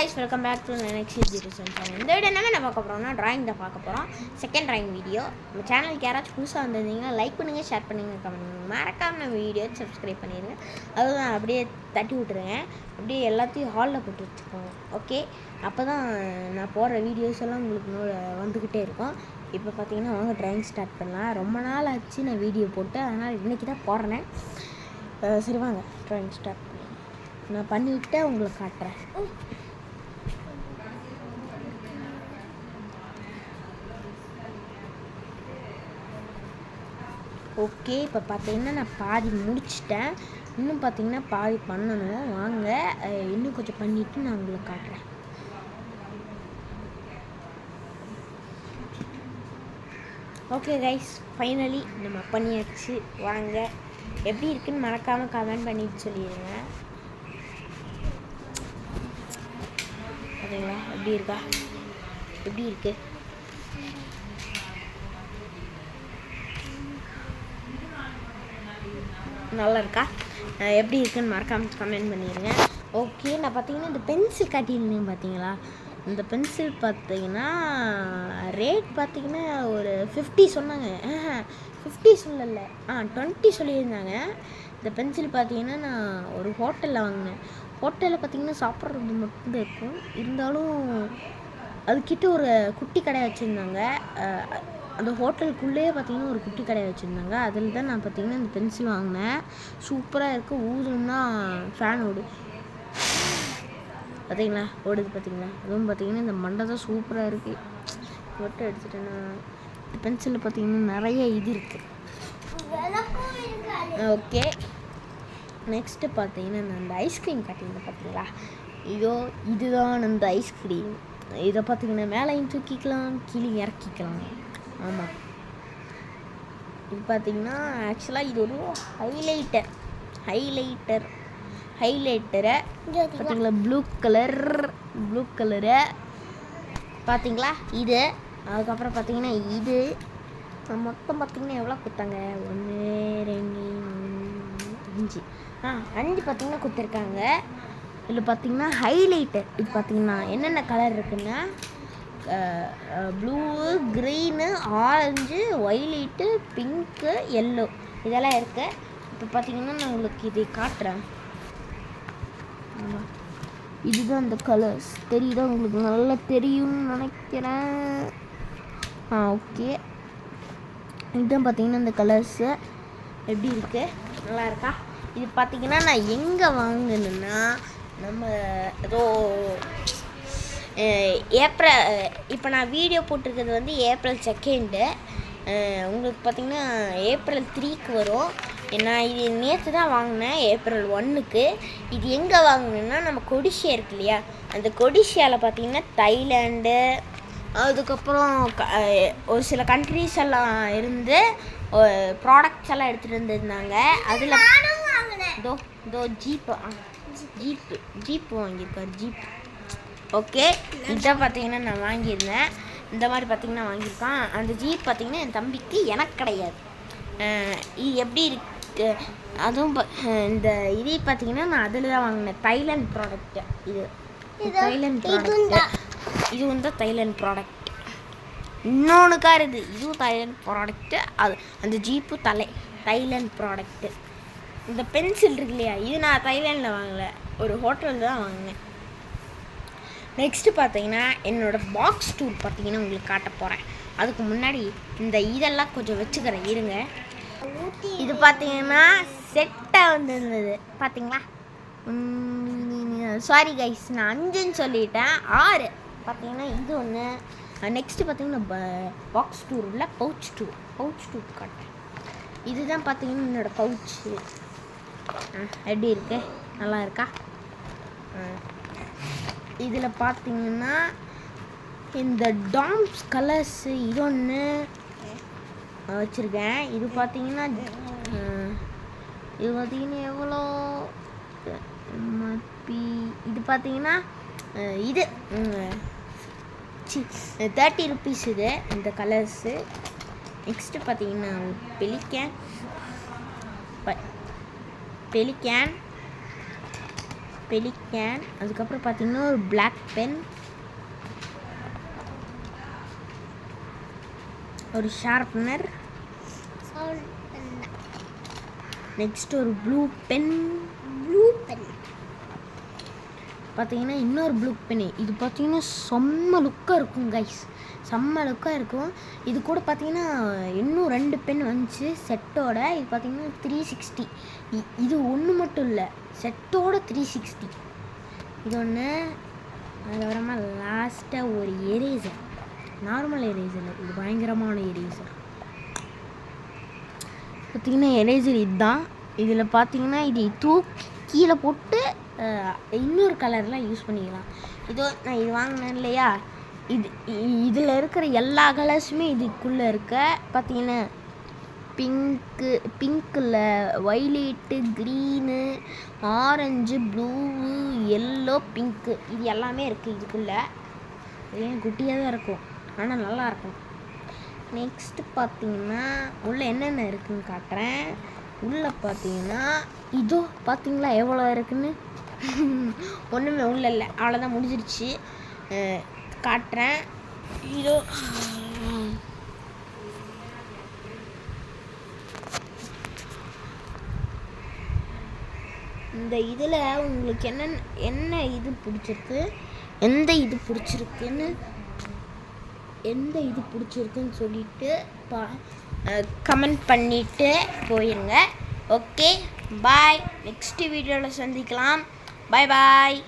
guys, welcome back to the next video channel. இந்த video என்ன பார்க்க போறோம்னா டிராயிங் தான் பார்க்க போறோம். Second drawing video. நம்ம சேனலுக்கு யாராச்சும் புதுசா வந்திருந்தீங்கன்னா லைக் பண்ணுங்க, ஷேர் பண்ணுங்க, கமெண்ட் பண்ணுங்க. மறக்காம நம்ம வீடியோ சப்ஸ்கிரைப் பண்ணிடுங்க. அதுதான் அப்படியே தட்டி விட்டுருங்க. அப்படியே எல்லாத்தையும் ஹாலில் போட்டு வச்சுக்கோங்க. ஓகே, அப்போ தான் நான் போடுற வீடியோஸ் எல்லாம் உங்களுக்கு வந்துக்கிட்டே இருக்கும். இப்போ பார்த்தீங்கன்னா வாங்க டிராயிங் ஸ்டார்ட் பண்ணலாம். ரொம்ப நாள் ஆச்சு நான் வீடியோ போட்டு, அதனால் இன்றைக்கி தான் போடுறேன். சரி வாங்க டிராயிங் ஸ்டார்ட் பண்ணலாம். நான் பண்ணிவிட்டு உங்களுக்கு காட்டுறேன். ஓகே, இப்போ பார்த்தீங்கன்னா நான் பாதி முடிச்சிட்டேன். இன்னும் பார்த்தீங்கன்னா பாதி பண்ணணும். வாங்க இன்னும் கொஞ்சம் பண்ணிவிட்டு நான் உங்களுக்கு காட்டுறேன். ஓகே கைஸ், ஃபைனலி நம்ம பண்ணியாச்சு. வாங்க எப்படி இருக்குன்னு மறக்காமல் கமெண்ட் பண்ணிட்டு சொல்லிடுங்க. பார்த்தீங்களா எப்படி இருக்கா? எப்படி இருக்குது? நல்லா இருக்கா? எப்படி இருக்குன்னு மறக்காமல் கமெண்ட் பண்ணிடுங்க. ஓகே, நான் பார்த்தீங்கன்னா இந்த பென்சில் காட்டியிருந்தேன் பார்த்தீங்களா? இந்த பென்சில் பார்த்தீங்கன்னா ரேட் பார்த்தீங்கன்னா ஒரு 50 சொன்னாங்க. 50 சொல்லலை, 20 சொல்லியிருந்தாங்க. இந்த பென்சில் பார்த்தீங்கன்னா நான் ஒரு ஹோட்டலில் வாங்கினேன். ஹோட்டலில் பார்த்தீங்கன்னா சாப்பிட்றது மட்டும் இருக்கும், இருந்தாலும் அதுக்கிட்ட ஒரு குட்டி கடை வச்சுருந்தாங்க. அந்த ஹோட்டலுக்குள்ளேயே பார்த்தீங்கன்னா ஒரு குட்டி கடை வச்சுருந்தாங்க. அதில் தான் நான் பார்த்தீங்கன்னா இந்த பென்சில் வாங்கினேன். சூப்பராக இருக்குது. ஊதுன்னா ஃபேன் ஓடு பார்த்தீங்களா, ஓடுது பார்த்தீங்களா? அதுவும் பார்த்தீங்கன்னா இந்த மண்டை தான் சூப்பராக இருக்குது. மட்டும் எடுத்துட்டேன்னா இந்த பென்சிலில் பார்த்தீங்கன்னா நிறைய இது இருக்குது. ஓகே, நெக்ஸ்ட்டு பார்த்தீங்கன்னா நான் அந்த ஐஸ்கிரீம் காட்டியிருந்தேன் பார்த்தீங்களா? இதுதான் அந்த ஐஸ்கிரீம். இதை பார்த்தீங்கன்னா மேலேயும் தூக்கிக்கலாம், கீழே இறக்கிக்கலாம். ஆமாம், இது பார்த்தீங்கன்னா ஆக்சுவலாக இது ஒரு ஹைலைட்டரை பார்த்தீங்களா? ப்ளூ கலரு பார்த்தீங்களா? இது அதுக்கப்புறம் பார்த்தீங்கன்னா இது மொத்தம் பார்த்தீங்கன்னா எவ்வளோ கொடுத்தாங்க? 1 2 3 5 பார்த்தீங்கன்னா கொடுத்துருக்காங்க. இதில் பார்த்தீங்கன்னா ஹைலைட்டர். இது பார்த்தீங்கன்னா என்னென்ன கலர் இருக்குன்னா blue, green, orange, violet, pink, yellow இதெல்லாம் இருக்குது. இப்போ பார்த்தீங்கன்னா நான் உங்களுக்கு இதை காட்டுறேன். இதுதான் அந்த கலர்ஸ். தெரியுதா உங்களுக்கு? நல்லா தெரியும்னு நினைக்கிறேன். ஓகே, இதுதான் பார்த்தீங்கன்னா இந்த கலர்ஸு. எப்படி இருக்குது? நல்லா இருக்கா? இது பார்த்தீங்கன்னா நான் எங்கே வாங்கினேன்னா நம்ம ஏதோ இப்போ நான் வீடியோ போட்டிருக்கிறது வந்து April 2. உங்களுக்கு பார்த்தீங்கன்னா April 3க்கு வரும். நான் இது நேற்று தான் வாங்கினேன், April 1க்கு. இது எங்கே வாங்கினேன்னா நம்ம கொடிஷியா இருக்கு இல்லையா, அந்த கொடிஷியாவில் பார்த்தீங்கன்னா தாய்லாண்டு, அதுக்கப்புறம் ஒரு சில கண்ட்ரீஸ் எல்லாம் இருந்து ப்ராடக்ட்ஸ் எல்லாம் எடுத்துகிட்டு வந்துருந்தாங்க. அதில் ஜீப்பு வாங்கியிருக்காரு. ஜீப். ஓகே, இதான் பார்த்தீங்கன்னா நான் வாங்கியிருந்தேன். இந்த மாதிரி பார்த்தீங்கன்னா வாங்கியிருக்கான். அந்த ஜீப் பார்த்தீங்கன்னா என் தம்பிக்கு, எனக்கு கிடையாது. இது எப்படி இருக்கு? அதுவும் இந்த இதே பார்த்தீங்கன்னா நான் அதில் தான் வாங்கினேன். Thailand product. இது தைலாண்ட் ப்ராடக்ட்டு. இது வந்து தைலாண்ட் ப்ராடக்ட். இன்னொன்றுக்கா இருக்குது, இதுவும் தைலாண்ட் ப்ராடக்ட்டு. அது அந்த ஜீப்பு தைலாண்ட் ப்ராடக்ட்டு. இந்த பென்சில் இருக்கு இல்லையா, இது நான் தைலாண்டில் வாங்கலை, ஒரு ஹோட்டலில் தான் வாங்கினேன். நெக்ஸ்ட்டு பார்த்தீங்கன்னா என்னோடய பாக்ஸ் டூர் பார்த்தீங்கன்னா உங்களுக்கு காட்ட போகிறேன். அதுக்கு முன்னாடி இந்த இதெல்லாம் கொஞ்சம் வச்சுக்கிறேன், இருங்க. இது பார்த்தீங்கன்னா செட்டாக வந்துருந்தது பார்த்தீங்களா? சாரி கைஸ், நான் 5ன்னு சொல்லிட்டேன், 6 பார்த்தீங்கன்னா. இது ஒன்று. நெக்ஸ்ட்டு பார்த்தீங்கன்னா பாக்ஸ் டூர் இல்லை, பவுச் டூர் காட்டுறேன். இதுதான் பார்த்தீங்கன்னா என்னோடய பவுச்சு. எப்படி இருக்கு? நல்லா இருக்கா? இதில் பார்த்தீங்கன்னா இந்த டாம்ஸ் கலர்ஸு இது ஒன்று வச்சுருக்கேன். இது பார்த்தீங்கன்னா எவ்வளோ இது பார்த்தீங்கன்னா இது 30 rupees இது, இந்த கலர்ஸு. நெக்ஸ்ட்டு பார்த்தீங்கன்னா பெலிக்கேன் பெலிகேன். அதுக்கப்புறம் பார்த்தீங்கன்னா ஒரு பிளாக் பென், ஒரு ஷார்ப்னர், நெக்ஸ்ட் ஒரு ப்ளூ பென் பார்த்தீங்கன்னா இன்னொரு ப்ளூ பென். இது பார்த்தீங்கன்னா செம்ம லுக்காக இருக்கும் கைஸ், செம்ம லுக்காக இருக்கும். இது கூட பார்த்தீங்கன்னா இன்னும் 2 பென் வந்துச்சு செட்டோட. இது பார்த்தீங்கன்னா 360. இது ஒன்று மட்டும் இல்லை, செட்டோட 360. இது ஒன்று. அதுக்கப்புறமா லாஸ்ட்டாக ஒரு எரேசர், நார்மல் எரேசர், இது பயங்கரமான எரேசர். பார்த்திங்கன்னா எரேசர் இதுதான். இதில் பார்த்தீங்கன்னா இது தூக்கி கீழே போட்டு இன்னொரு கலர்லாம் யூஸ் பண்ணிக்கலாம். இதோ நான் இது வாங்கினேன் இல்லையா, இதில் இருக்கிற எல்லா கலர்ஸுமே இதுக்குள்ளே இருக்க. பார்த்தீங்கன்னா பிங்க்கில் violet, green, orange, blue, yellow, pink, இது எல்லாமே இருக்குது இதுக்குள்ளே. ஏன் குட்டியாக தான் இருக்கும், ஆனால் நல்லாயிருக்கும். நெக்ஸ்ட்டு பார்த்தீங்கன்னா உள்ளே என்னென்ன இருக்குதுன்னு காட்டுறேன். உள்ளே பார்த்தீங்கன்னா இதோ பார்த்தீங்களா எவ்வளோ இருக்குன்னு. ஒன்றுமே உள்ள இல்லை, அவ்வளோதான், முடிஞ்சிருச்சு. காட்டுறேன். இதோ இந்த இதில் உங்களுக்கு என்ன இது பிடிச்சிருக்கு, எந்த இது பிடிச்சிருக்குன்னு சொல்லிட்டு கமெண்ட் பண்ணிவிட்டு போயிருங்க. ஓகே, பாய். நெக்ஸ்ட் வீடியோவில் சந்திக்கலாம். பாய் பாய்.